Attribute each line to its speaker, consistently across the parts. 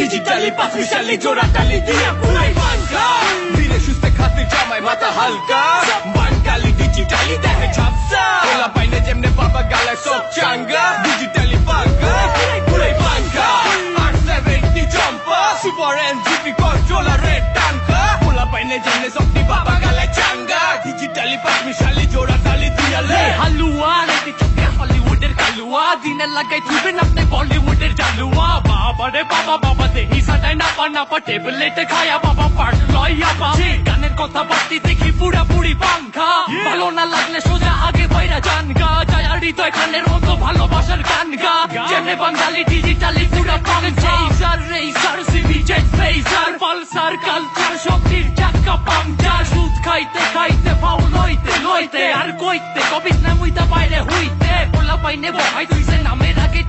Speaker 1: digitally pasmishali jora tali diya purai banka dire shuste khate jamai mata halka bankali digitally dehe chapsa ola paine jemne baba galai sob changa digitally banka purai banka 870 jumper super NGP controller red tanka ola paine jemne sobti baba galai changa digitally pasmishali jora tali diya le halwa neti chukya Hollywood er kalwa dine lagai thiben apne Bollywood er jalwa baba re baba baba dehi sadai na pa table te khaya baba part loya ba ganer kotha batti dekhi pura puri pankha bhalo na lagle soja age baira janga jayari to ekhaner moto bhalobashar গান গা জেনে Bangali digitally পুরা পাংচা racer CV jet Fazer Pulsar culture শক্তির চাকা puncture সুদ খাইতে খাইতে ফাউল হইতে লইতে আর কইতে কবিস না মুইতা বাইরে হইতে পোলা পাইনে বহাই তুইছে নামের আগে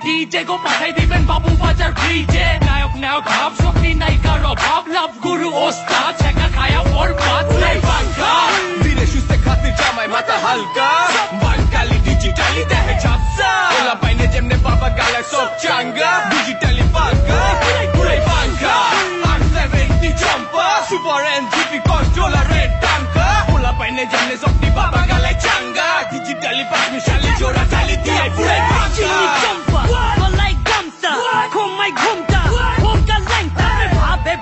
Speaker 1: ডিজে গো পাঠাই দিবেন বাবু বাজার ফ্রিজে নায়ক নায়ক ভাব শক্তি নাই কারো ভাব লাভ গুরু ওস্তাদ ছেকা খায়া বরবাদ নাই বাংলা ধীরে সুস্থে খাতে জামাই মাথা হালকা বাঙালি ডিজিটালি দেহে ঝাপসা পোলা পাইনে যেমনে বাবা গালায় সব চাঙ্গা ডিজিটালি বাংলা পুরাই বাংলা 870 জম্পা সুপার এনজিপি কন্ট্রোলার রেড টাঙ্কা পোলা পাইনে যেমনে সবটি বাবা গালায় চাঙ্গা ডিজিটালি পাঁচমিশালি জোড়া চালি দিয়ে পুরাই বাংলা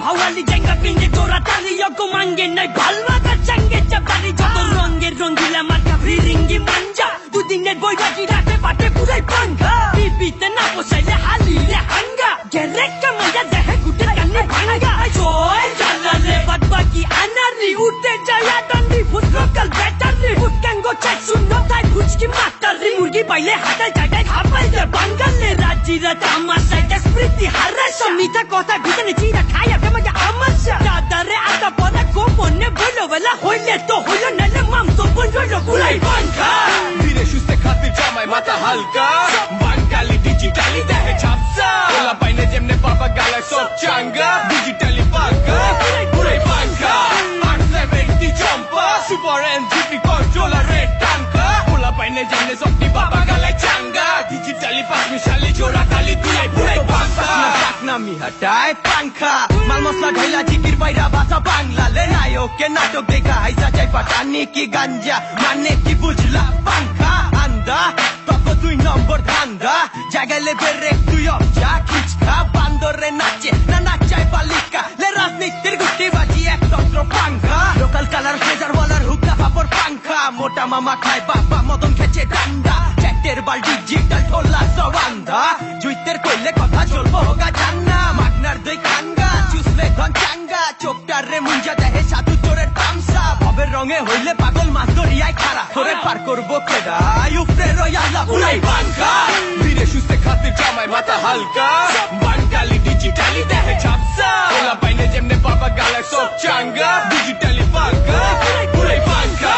Speaker 1: ভাওয়ালি জেঙ্গা পিঙ্গে জোড়া তালিয়া গো মাঙ্গে নাই ভালবাগা চাঙ্গে চাবারি যত রঙের রঙ্গিলা মার্কা ফিরিঙ্গি মাঞ্জা দুদিনের বইবাজি রাতে পাটে পুরাই পাঙ্গা বিবিতে না বসাইলে হালিলে হাঙ্গা গেরে কামাইয়া দেহে গুটে কানে ভাঙ্গা জয় জালালে বাদবাকি আনারি উঠে যায়া ডান্ডি ফুটলোকাল ব্যাটারি ফুটকাঙ্গো চাই শুনো তাই ফুচকি মাতারি মুরগি পাইলে হাতায় জায়গায় খাপাই দে বাঙ্গালে রাজিরা তামাশায় স্মৃতি হারাস মিঠা কথা ভিতরে চিরা খায়া তোমাকে আমাশা দাদারে আটা পড়া গো মনে বলো বেলা হইলে তো হইলো নালে মাম তো বললো পুরাই বাংলা ধীরে সুস্থে খাতে জামাই মাথা হালকা বাঙালি ডিজিটালি দেহে ঝাপসা পোলা পাইনে যেমনে বাবা গালায় সব চাঙ্গা ডিজিটালি বাংলা পুরাই বাংলা 870 জম্পা সুপার এনজিপি কন্ট্রোলার রেড টাঙ্কা পোলা পাইনে যেমনে সবটি বাবা গালায় চাঙ্গা ডিজিটালি পাঁচমিশালি জোড়া তালি দিয়ে পুরাই বাংলা নামি হটায় পাংখা মাল মশলা ঢাইলা জিকির বাইরা ভাষা বাংলা লে নায়কে নাটক দেখা হাইসা যাই পাঠানি কি গাঞ্জা মানে কি বুঝলা পাংখা আন্দা তত 2 নম্বর ধান্দা জাগাইলে বেরে তুই অবজা খিচকা বান্দরে নাচে না নাচায় বালিকা লে রাজনীতির গুটি বাজি একতন্ত্র পাংখা লোকাল কালার ফ্লেজার ওয়ালার হুকা পাপড় পাংখা মোটা মামা খায় বাবা মদন খেছে ডান্ডা চ্যাটের বাল ডিজিটাল ঠোলা সবান্ধা জুইতের কইলে কথা চলবো হোগা জান্না মাগনার দই খাঙ্গা চুসলে ধন চাঙ্গা চোখটার রে মুঞ্জা দেহে সাধু চোরের তামসা ভবের রঙে হইলে পাগল মাছ দরিয়ায় খারা ধরে পার করবো কেডা ইউফরে রয়ালা পুরাই বাংলা ধীরে সুস্থে খাতে জামাই মাথা হালকা বাঙালি ডিজিটালি দেহে ঝাপসা পোলা পাইনে যেমনে বাবা গালায় সব চাঙ্গা ডিজিটালি বাংলা পুরাই বাংলা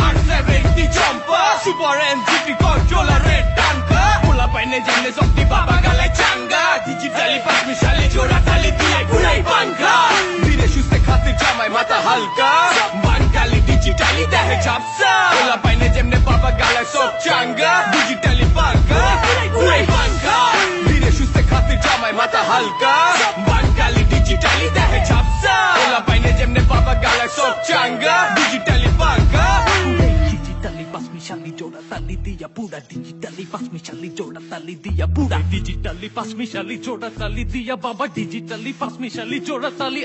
Speaker 1: 870 জম্পা সুপার এনজিপি কন্ট্রোলার রেড টাঙ্কা পোলা পাইনে যেমনে সবটি বাবা গালায় চাঙ্গা ডিজিটালি পাঁচমিশালি জোড়া তালি দিয়ে পুরাই বাংলা ধীরে সুস্থে খাতে জামাই মাথা হালকা বাঙালি ডিজিটালি দেহে ঝাপসা পোলা পাইনে যেমনে বাবা গালায় সব চাঙ্গা ডিজিটালি বাংলা পুরাই বাংলা ধীরে সুস্থে খাতে জামাই মাথা হালকা বাঙালি ডিজিটালি দেহে ঝাপসা পোলা পাইনে যেমনে বাবা গালায় সব চাঙ্গা digitally Bangla digitally pasmishali jora tali diya pura digitally pasmishali jora tali diya pura digitally pasmishali jora tali diya baba digitally pasmishali jora tali